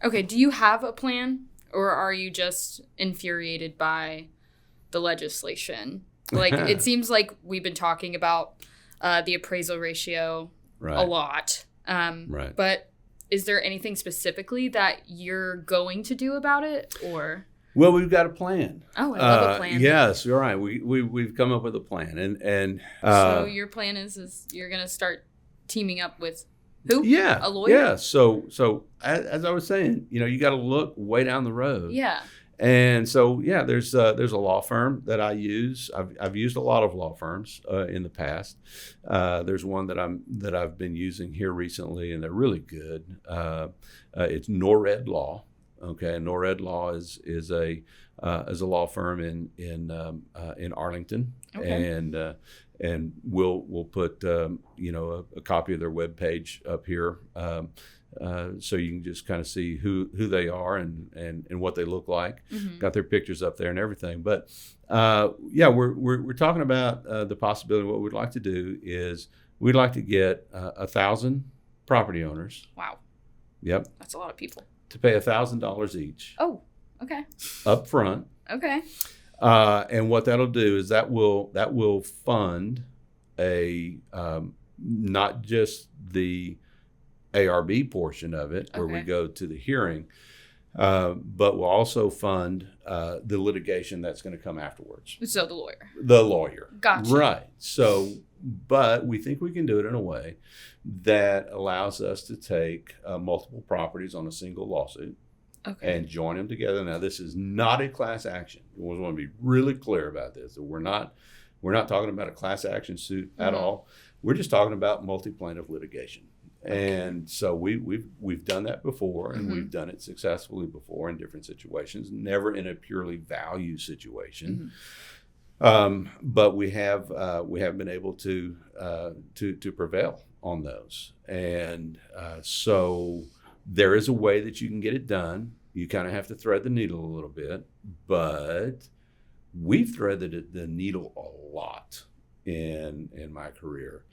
Okay, do you have a plan, or are you just infuriated by the legislation? Like, it seems like we've been talking about the appraisal ratio a lot. Right. But is there anything specifically that you're going to do about it, or? Well, we've got a plan. Oh, I love a plan. Yes, you're right. We've come up with a plan, and so your plan is you're gonna start teaming up with who? Yeah, A lawyer? yeah. So as I was saying, you got to look way down the road. Yeah. And so, yeah, there's a law firm that I use. I've used a lot of law firms in the past. There's one that I've been using here recently, and they're really good. It's Norred Law. Okay, Norred Law is a law firm in Arlington, Okay. and we'll put a copy of their webpage up here. So you can just kind of see who they are and what they look like. Mm-hmm. Got their pictures up there and everything. But we're talking about the possibility. What we'd like to do is we'd like to get 1,000 property owners. Wow. Yep. That's a lot of people. To pay $1,000 each. Oh, okay. Up front. Okay. And what that'll do is that will fund not just the ARB portion of it, where we go to the hearing, but we'll also fund the litigation that's going to come afterwards. So the lawyer. The lawyer. Gotcha. Right. So, but we think we can do it in a way that allows us to take multiple properties on a single lawsuit. Okay. And join them together. Now, this is not a class action. We want to be really clear about this. That we're not talking about a class action suit at all. We're just talking about multi-plaintiff litigation. And so we've done that before, and we've done it successfully before in different situations. Never in a purely value situation, but we have been able to prevail on those. And so there is a way that you can get it done. You kind of have to thread the needle a little bit, but we've threaded the needle a lot in my career,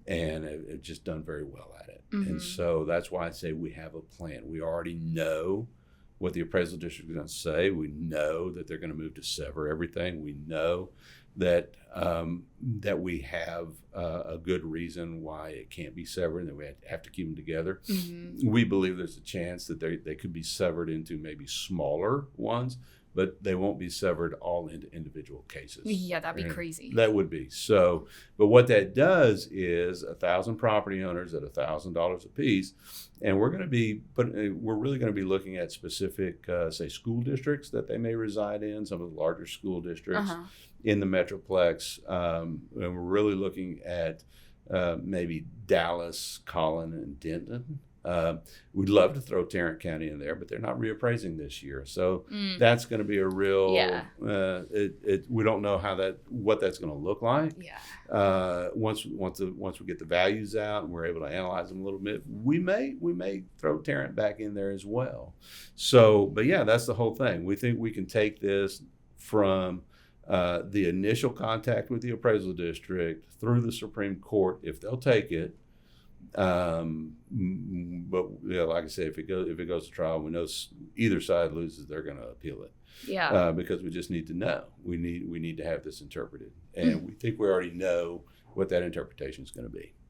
and have just done very well at it. And so that's why I say we have a plan. We already know what the appraisal district is going to say. We know that they're going to move to sever everything. We know that we have a good reason why it can't be severed, and that we have to keep them together. We believe there's a chance that they could be severed into maybe smaller ones, but they won't be severed all into individual cases. Yeah, that'd be crazy. That would be. So, but what that does is 1,000 property owners at $1,000 a piece, and we're really going to be looking at specific, say, school districts that they may reside in, some of the larger school districts in the Metroplex. And we're really looking at maybe Dallas, Collin, and Denton. We'd love to throw Tarrant County in there, but they're not reappraising this year, so that's going to be a real. We don't know what that's going to look like. Once we get the values out and we're able to analyze them a little bit, we may throw Tarrant back in there as well. So, but yeah, that's the whole thing. We think we can take this from the initial contact with the appraisal district through the Supreme Court if they'll take it. But like I say, if it goes to trial, we know either side loses, they're going to appeal it. Because we just need to know. We need to have this interpreted, and we think we already know what that interpretation is going to be.